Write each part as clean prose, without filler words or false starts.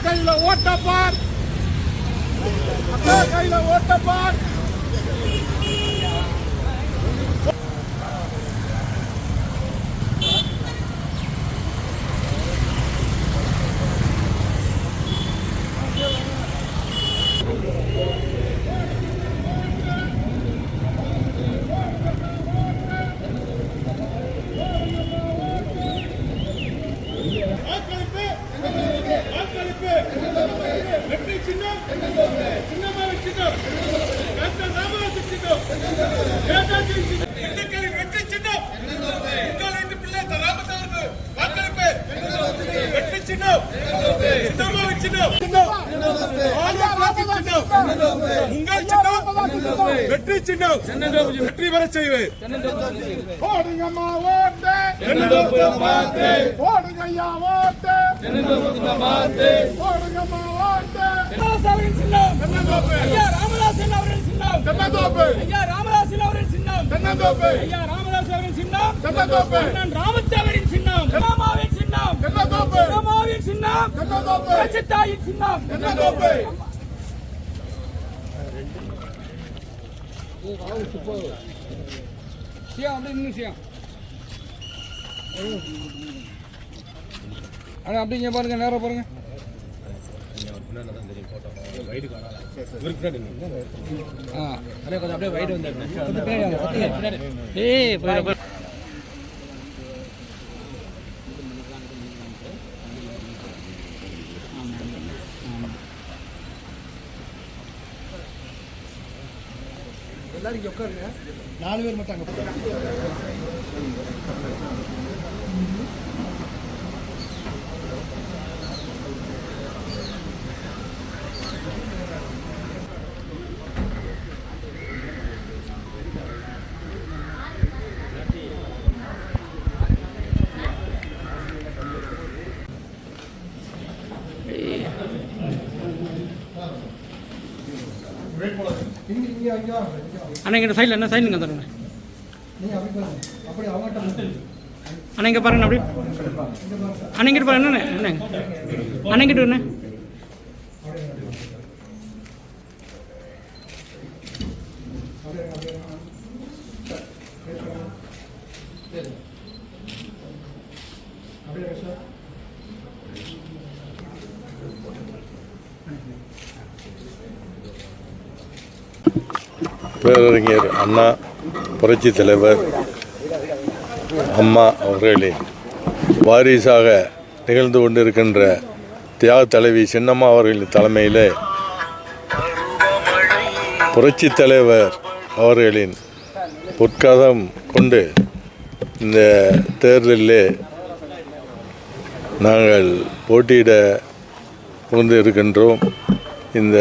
கையில ஓட்டப்பார் கையில ஓட்டப்பார். வெற்றி சின்னம் வெற்றி பெற செய்வேன். போடுங்கம்மா ஓட்டு போடுங்கய்யா ஓட்டு போடுங்கம்மா ஓட்டு. ஐயா ராமதாசன் அவர்கள் சின்னம் தென்னந்தோப்பு. ஐயா ராமதாசன் அவர்கள் சின்னம் தென்னந்தோப்பு. ஐயா ராமதாசன் அவர்கள் சின்னம் தென்னந்தோப்பு. ராமத்தேவரின் சின்னம் ராமாவின் சின்னம் தென்னந்தோப்பு. ராமாவின் சின்னம் தென்னந்தோப்பு. ரச்சிதாயின் சின்னம் தென்னந்தோப்பு. அப்படிங்க பாருங்க, நேரம் பாருங்க. அப்படியே வைடு வந்து எல்லாரும் இங்கே உட்காருங்க. 4 பேர் மட்டும் அங்கே அண்ணா இங்கே சைடில் என்ன சைடுங்க தருங்க. அண்ணா இங்கே பாருங்க. அப்படி அண்ணா இங்கிட்டு பாருங்க. என்னங்க அண்ணா இங்கிட்டு என்ன பேரறிஞர் அண்ணா புரட்சி தலைவர் அம்மா அவர்களின் வாரிசாக நிகழ்ந்து கொண்டிருக்கின்ற தியாக தலைவி சின்னம்மா அவர்களின் தலைமையில் புரட்சி தலைவர் அவர்களின் பொற்காதம் கொண்டு இந்த தேர்தலில் நாங்கள் போட்டியிட புகுந்து இருக்கின்றோம். இந்த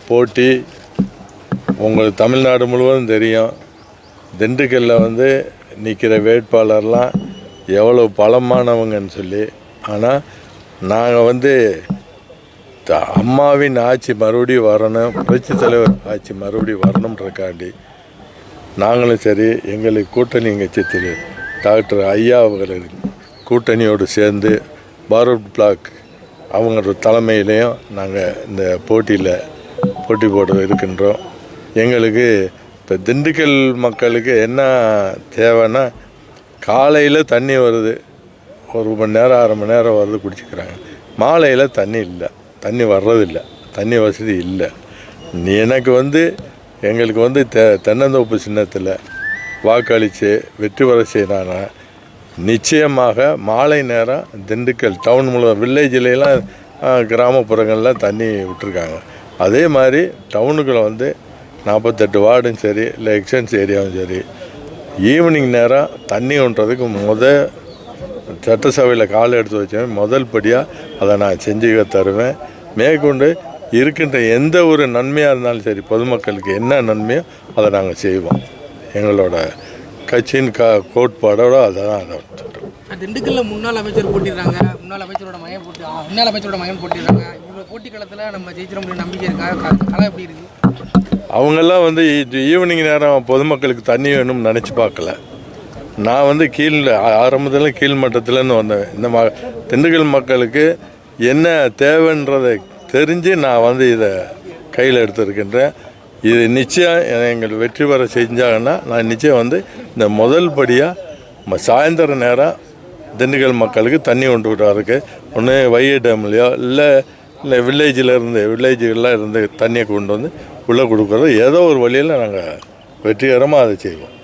போட்டி உங்களுக்கு தமிழ்நாடு முழுவதும் தெரியும். திண்டுக்கல்லில் நிற்கிற வேட்பாளர்லாம் எவ்வளோ பலமானவங்கன்னு சொல்லி. ஆனால் நாங்கள் அம்மாவின் ஆட்சி மறுபடியும் வரணும், புரட்சி தலைவர் ஆட்சி மறுபடியும் வரணுன்றக்காண்டி நாங்களும் சரி, எங்களுக்கு கூட்டணி கட்சி டாக்டர் ஐயா அவர்களின் கூட்டணியோடு சேர்ந்து பாரூட் பிளாக் அவங்க தலைமையிலையும் நாங்கள் இந்த போட்டியில் போட்டி போட இருக்கின்றோம். எங்களுக்கு இப்போ திண்டுக்கல் மக்களுக்கு என்ன தேவைன்னா, காலையில் தண்ணி வருது, 1 மணி நேரம் 1/2 மணி நேரம் வருது, குடிச்சிக்கிறாங்க. மாலையில் தண்ணி இல்லை, தண்ணி வர்றதில்லை, தண்ணி வசதி இல்லை. எனக்கு எங்களுக்கு தென்னந்தோப்பு சின்னத்தில் வாக்களித்து வெற்றி பெற செய்யறாங்க. நிச்சயமாக மாலை நேரம் திண்டுக்கல் டவுன் முழுவதும் வில்லேஜிலலாம் கிராமப்புறங்களில் தண்ணி விட்டுருக்காங்க. அதே மாதிரி டவுனுக்குள்ளே 48 வார்டும் சரி, இல்லை எக்ஸ்டென்ஸ் ஏரியாவும் சரி, ஈவினிங் நேரம் தண்ணி ஒன்றதுக்கு சட்டசபையில் கால் எடுத்து வச்சேன். முதல் படியாக அதை நான் செஞ்சு தருவேன். மேற்கொண்டு இருக்கின்ற எந்த ஒரு நன்மையாக இருந்தாலும் சரி, பொதுமக்களுக்கு என்ன நன்மையோ அதை நாங்கள் செய்வோம். எங்களோட கட்சியின் கோட்பாடோட அதை தான் திண்டுக்கல்லில் முன்னாள் அமைச்சர் போட்டிடுறாங்க, முன்னாள் அமைச்சரோட மகன் போட்டிடுறாங்க. இவங்க போட்டி களத்தில் நம்ம ஜெயிச்சிட முடியும் நம்பிக்கை இருக்கா? களம் எப்படி இருக்குது? அவங்கெல்லாம் வந்து ஈவினிங் நேரம் பொதுமக்களுக்கு தண்ணி வேணும்னு நினச்சி பார்க்கல. நான் வந்து ஆரம்பத்தில் கீழ் மட்டத்திலேருந்து வந்தேன். இந்த திண்டுக்கல் மக்களுக்கு என்ன தேவைன்றதை தெரிஞ்சு நான் வந்து இதை கையில் எடுத்துருக்கின்றேன். இது நிச்சயம் எங்கள் வெற்றி பெற செஞ்சாங்கன்னா நான் நிச்சயம் வந்து இந்த முதல் படியாக சாயந்தர நேரம் திண்டுக்கல் மக்களுக்கு தண்ணி கொண்டு விடுறதுக்கு ஒன்று வைகை டேம்லையோ இல்லை வில்லேஜுகள்லாம் இருந்து தண்ணியை கொண்டு வந்து உள்ளே கொடுக்குறது ஏதோ ஒரு வழியில் நாங்கள் வெற்றிகரமாக அதை செய்வோம்.